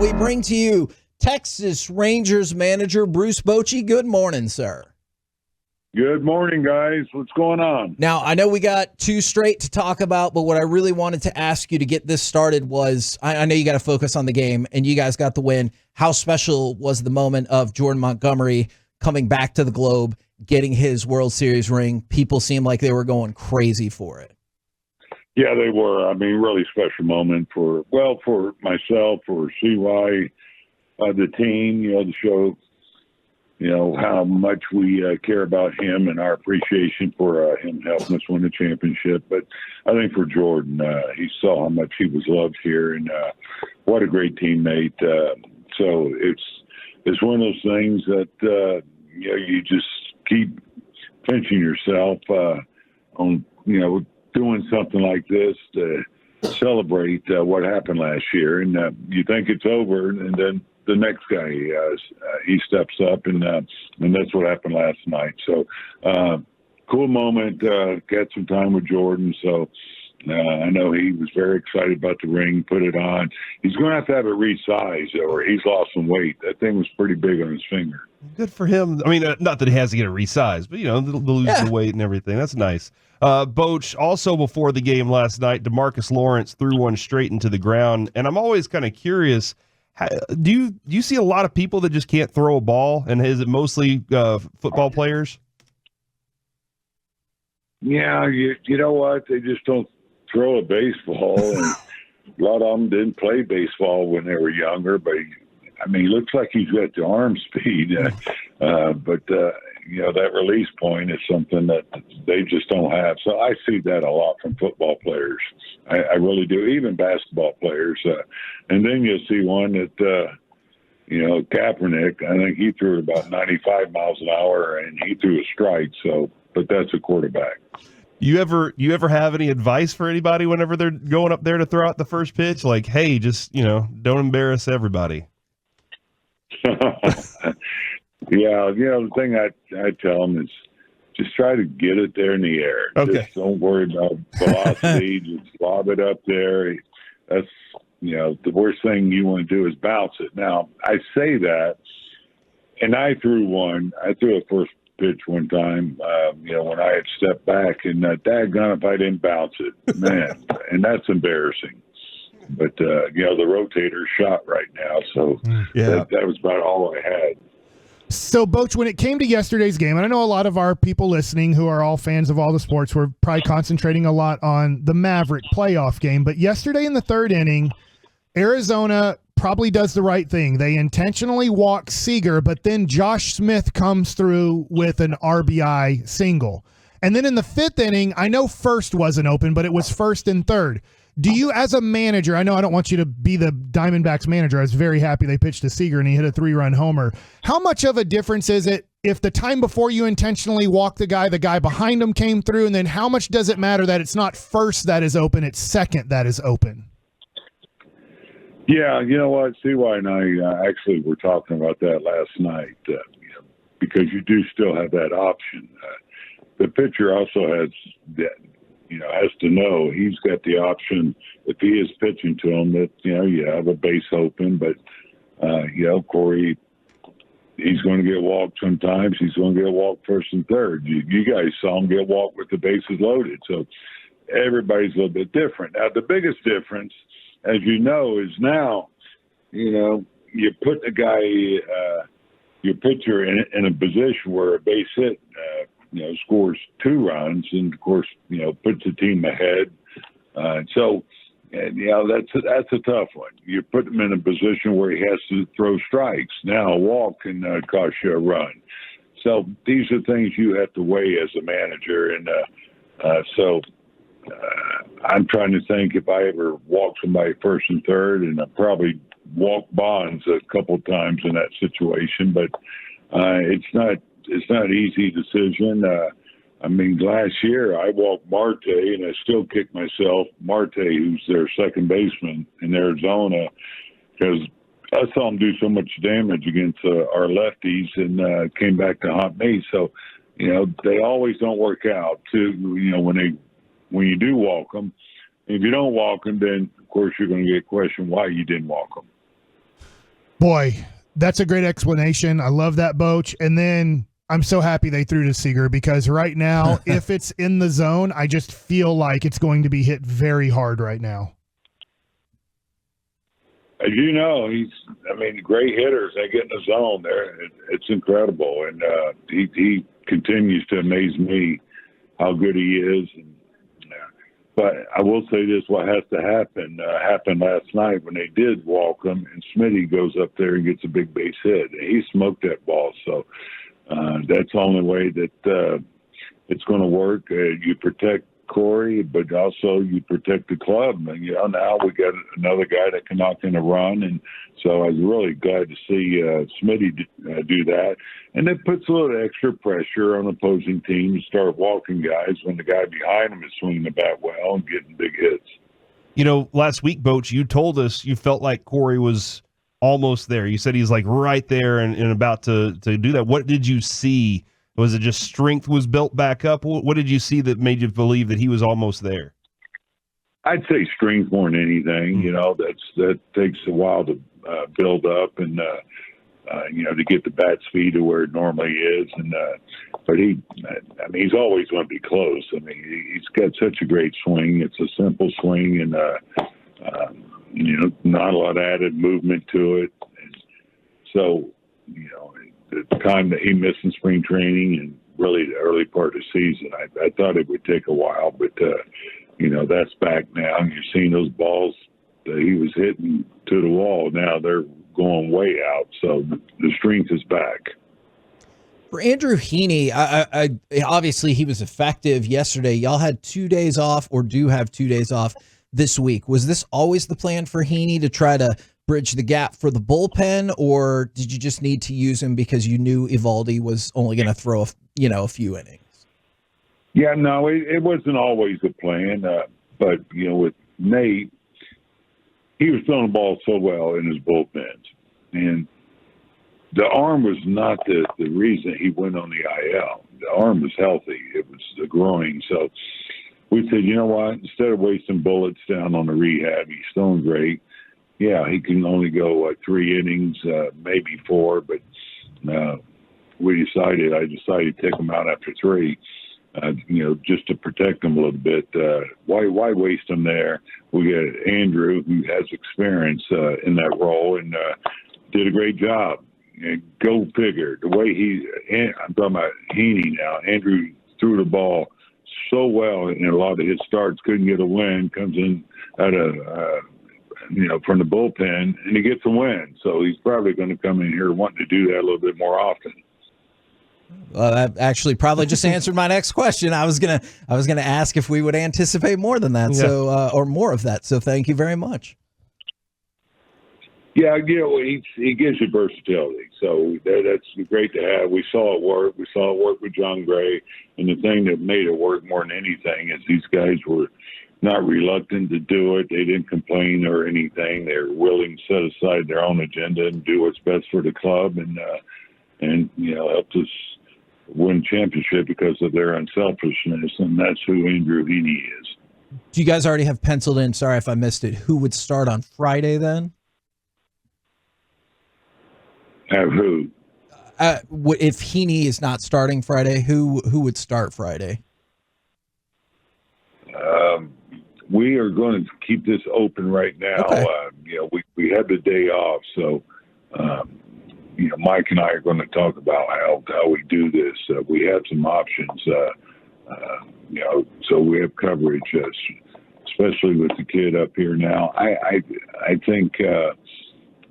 we bring to you Texas Rangers manager Bruce Bochy. Good morning, sir. Good morning, guys. What's going on? Now, I know we got two straight to talk about, but what I really wanted to ask you to get this started was, I know you got to focus on the game, and you guys got the win. How special was the moment of Jordan Montgomery coming back to the Globe, getting his World Series ring? People seemed like they were going crazy for it. Yeah, they were. I mean, really special moment for myself, for CY, the team, to show, how much we care about him and our appreciation for him helping us win the championship. But I think for Jordan, he saw how much he was loved here, and what a great teammate. So it's one of those things that, you just keep pinching yourself on, doing something like this to celebrate what happened last year. And you think it's over, and then the next guy, he steps up, and that's what happened last night. So cool moment, got some time with Jordan. So I know he was very excited about the ring, put it on. He's going to have it resized, or he's lost some weight. That thing was pretty big on his finger. Good for him. I mean, not that he has to get it resized, but, they'll lose the weight and everything. That's nice. Boch, also before the game last night, DeMarcus Lawrence threw one straight into the ground. And I'm always kind of curious, do you see a lot of people that just can't throw a ball? And is it mostly football players? Yeah, you know what? They just don't throw a baseball. And a lot of them didn't play baseball when they were younger, but he looks like he's got the arm speed. But that release point is something that they just don't have. So I see that a lot from football players. I really do, even basketball players. And then you'll see one that, Kaepernick, I think he threw it about 95 miles an hour, and he threw a strike. So, but that's a quarterback. You ever have any advice for anybody whenever they're going up there to throw out the first pitch? Like, hey, just, don't embarrass everybody. Yeah, the thing I tell them is just try to get it there in the air. Okay. Just don't worry about velocity. Just lob it up there. That's, the worst thing you want to do is bounce it. Now, I say that, and I threw a first pitch one time, when I had stepped back, and daggone if I didn't bounce it, man, and that's embarrassing. But, the rotator's shot right now, so that was about all I had. So, Boch, when it came to yesterday's game, and I know a lot of our people listening who are all fans of all the sports were probably concentrating a lot on the Maverick playoff game, but yesterday in the third inning, Arizona probably does the right thing. They intentionally walk Seager, but then Josh Smith comes through with an RBI single. And then in the fifth inning, I know first wasn't open, but it was first and third. Do you, as a manager, I know I don't want you to be the Diamondbacks manager. I was very happy they pitched to Seager and he hit a 3-run homer. How much of a difference is it if the time before you intentionally walked the guy behind him came through, and then how much does it matter that it's not first that is open, it's second that is open? Yeah, you know what? CY and I actually were talking about that last night, because you do still have that option. The pitcher also has that. Has to know he's got the option if he is pitching to him that, you have a base open, but, Corey, he's going to get walked sometimes. He's going to get walked first and third. You guys saw him get walked with the bases loaded. So everybody's a little bit different. Now, the biggest difference, as you know, is now, you put the guy, your pitcher in a position where a base hit, scores 2 runs, and of course, puts the team ahead. That's a tough one. You put him in a position where he has to throw strikes. Now a walk can cost you a run. So these are things you have to weigh as a manager. And I'm trying to think if I ever walk somebody first and third, and I probably walked Bonds a couple times in that situation, but it's not an easy decision. Last year I walked Marte, and I still kick myself. Marte, who's their second baseman in Arizona, because I saw him do so much damage against our lefties, and came back to haunt me. So, they always don't work out. Too, when you do walk them. If you don't walk them, then of course you're going to get questioned why you didn't walk them. Boy, that's a great explanation. I love that, Boch. And then I'm so happy they threw to Seager, because right now, if it's in the zone, I just feel like it's going to be hit very hard right now. As you know, great hitters, they get in the zone there. It's incredible. And he continues to amaze me how good he is. But I will say this, what has to happen happened last night when they did walk him, and Smitty goes up there and gets a big base hit. He smoked that ball. So that's the only way that it's going to work. You protect Corey, but also you protect the club. And, now we got another guy that can knock in a run. And so I was really glad to see Smitty do that. And it puts a little extra pressure on opposing teams to start walking guys when the guy behind them is swinging the bat well and getting big hits. Last week, Boch, you told us you felt like Corey was almost there. You said he's like right there and about to do that. What did you see? Was it just strength was built back up? What did you see that made you believe that he was almost there? I'd say strength more than anything. That takes a while to build up and to get the bat speed to where it normally is. And but he's always going to be close. He's got such a great swing. It's a simple swing, and not a lot of added movement to it. And so the time that he missed in spring training and really the early part of the season, I thought it would take a while, but that's back now. You're seeing those balls that he was hitting to the wall. Now they're going way out, so the strength is back. For Andrew Heaney, I obviously he was effective yesterday. Y'all had 2 days off, or do have 2 days off this week. Was this always the plan for Heaney, to try to bridge the gap for the bullpen, or did you just need to use him because you knew Evaldi was only going to throw a few innings? Yeah, no, it wasn't always the plan. But with Nate, he was throwing the ball so well in his bullpens, and the arm was not the reason he went on the IL. The arm was healthy; it was the groin. So we said, you know what? Instead of wasting bullets down on the rehab, he's throwing great. Yeah, he can only go 3 innings, maybe 4, but I decided to take him out after 3, just to protect him a little bit. Why waste him there? We got Andrew, who has experience in that role, and did a great job. And go figure. The way I'm talking about Heaney now. Andrew threw the ball so well in a lot of his starts, couldn't get a win, comes in at from the bullpen, and he gets a win. So he's probably going to come in here wanting to do that a little bit more often. Well, that actually probably just answered my next question. I was gonna ask if we would anticipate more than that, or more of that. So thank you very much. Yeah, he gives you versatility, so that's great to have. We saw it work. We saw it work with John Gray, and the thing that made it work more than anything is these guys were not reluctant to do it. They didn't complain or anything. They were willing to set aside their own agenda and do what's best for the club, and helped us win championship because of their unselfishness, and that's who Andrew Heaney is. Do you guys already have penciled in, sorry if I missed it, who would start on Friday then? Have who? If Heaney is not starting Friday, who would start Friday? We are going to keep this open right now. Okay. We have the day off, so Mike and I are going to talk about how we do this. We have some options, so we have coverage, especially with the kid up here now. I think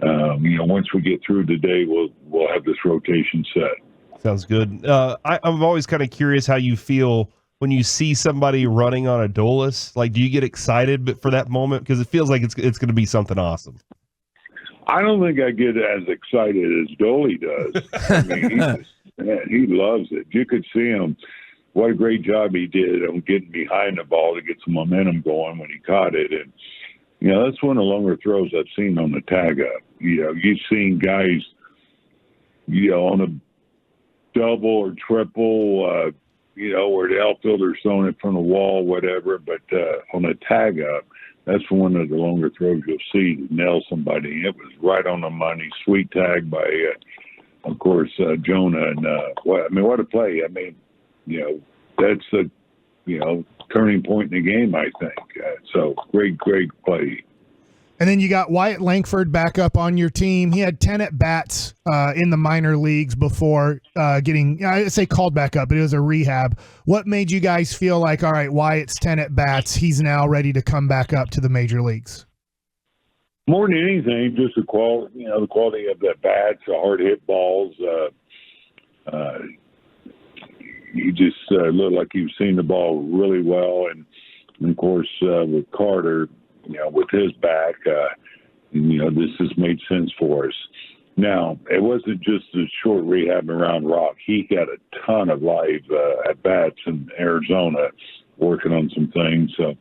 once we get through today, we'll have this rotation set. Sounds good. I'm always kind of curious how you feel when you see somebody running on a Adolis. Like, do you get excited for that moment? Because it feels like it's going to be something awesome. I don't think I get as excited as Dolly does. He loves it. You could see him. What a great job he did on getting behind the ball to get some momentum going when he caught it. And, that's one of the longer throws I've seen on the tag up. You've seen guys, on a double or triple, where the outfielder's throwing it from the wall, whatever. But on a tag up, that's one of the longer throws you'll see to nail somebody. It was right on the money. Sweet tag by, of course, Jonah. And what a play! I mean, that's a turning point in the game, I think. So great play. And then you got Wyatt Langford back up on your team. He had 10 at-bats in the minor leagues before getting, I say called back up, but it was a rehab. What made you guys feel like, all right, Wyatt's 10 at-bats, he's now ready to come back up to the major leagues? More than anything, just the quality of the bats, the hard hit balls. He just looked like he was seeing the ball really well. And of course, with Carter, with his back, this has made sense for us. Now, it wasn't just a short rehab around Rock. He got a ton of live at-bats in Arizona working on some things. So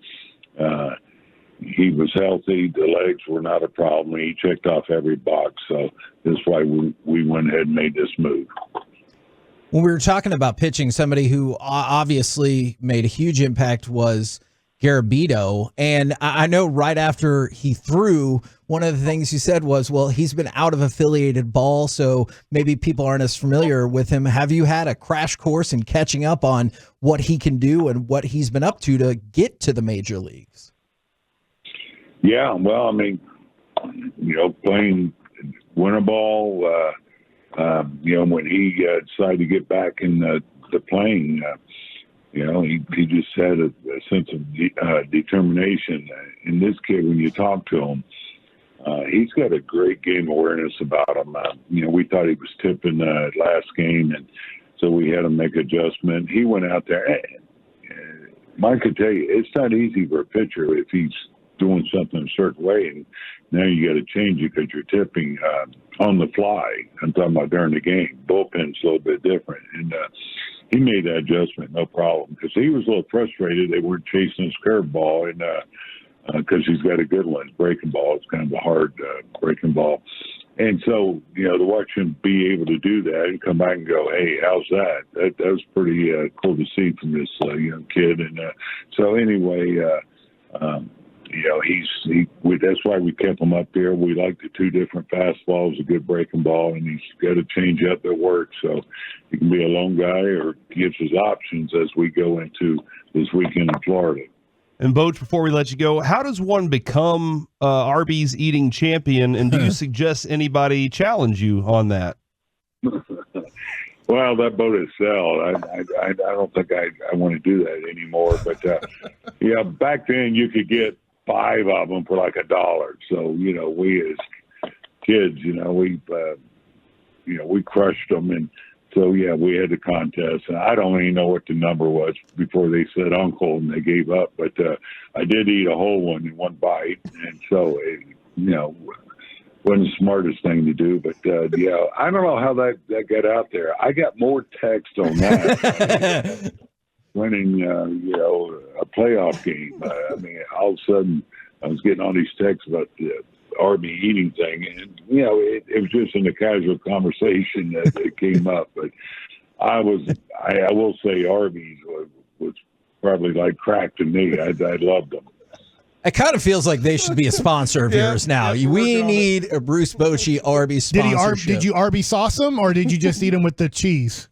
he was healthy. The legs were not a problem. He checked off every box. So that's why we went ahead and made this move. When we were talking about pitching, somebody who obviously made a huge impact was Garabito. And I know right after he threw, one of the things you said was, well, he's been out of affiliated ball, so maybe people aren't as familiar with him. Have you had a crash course in catching up on what he can do and what he's been up to get to the major leagues? Yeah, well, I mean, playing winter ball, when he decided to get back in the playing, he just had a sense of determination. And this kid, when you talk to him, he's got a great game awareness about him. We thought he was tipping last game, and so we had to make adjustment. He went out there. Mike could tell you, it's not easy for a pitcher if he's doing something a certain way, and now you got to change it because you're tipping on the fly. I'm talking about during the game. Bullpen's a little bit different, and he made that adjustment, no problem, because he was a little frustrated. They weren't chasing his curveball, and because he's got a good one, his breaking ball. It's kind of a hard breaking ball. And so, to watch him be able to do that and come back and go, hey, how's that? That was pretty cool to see from this young kid. And so anyway, that's why we kept him up there. We like the two different fastballs, a good breaking ball, and he's got a change up that works. So he can be a lone guy or gives us options as we go into this weekend in Florida. And Boch, before we let you go, how does one become Arby's eating champion? And do you suggest anybody challenge you on that? Well, that boat is sold. I don't think I want to do that anymore. But back then you could get 5 of them for like $1. So we as kids, we crushed them, and so we had the contest. And I don't even know what the number was before they said uncle and they gave up. But I did eat a whole one in one bite, and so wasn't the smartest thing to do. But I don't know how that got out there. I got more text on that. Winning, a playoff game. All of a sudden, I was getting all these texts about the Arby eating thing, and it was just in a casual conversation that it came up. But I will say, Arby's was probably like crack to me. I loved them. It kind of feels like they should be a sponsor of yours now. We need a Bruce Bochy Arby sponsorship. Did you Arby sauce them, or did you just eat them with the cheese?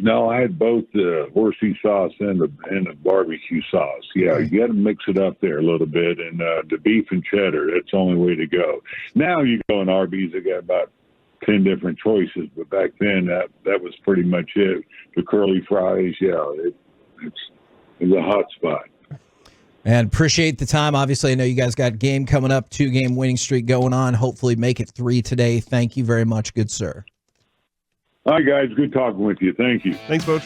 No, I had both the horsey sauce and the barbecue sauce. Yeah, you got to mix it up there a little bit. And the beef and cheddar, that's the only way to go. Now you go in Arby's, they got about 10 different choices. But back then, that was pretty much it. The curly fries, it's a hot spot. And appreciate the time. Obviously, I know you guys got game coming up, 2-game winning streak going on. Hopefully make it 3 today. Thank you very much, good sir. All right, guys. Good talking with you. Thank you. Thanks, Coach.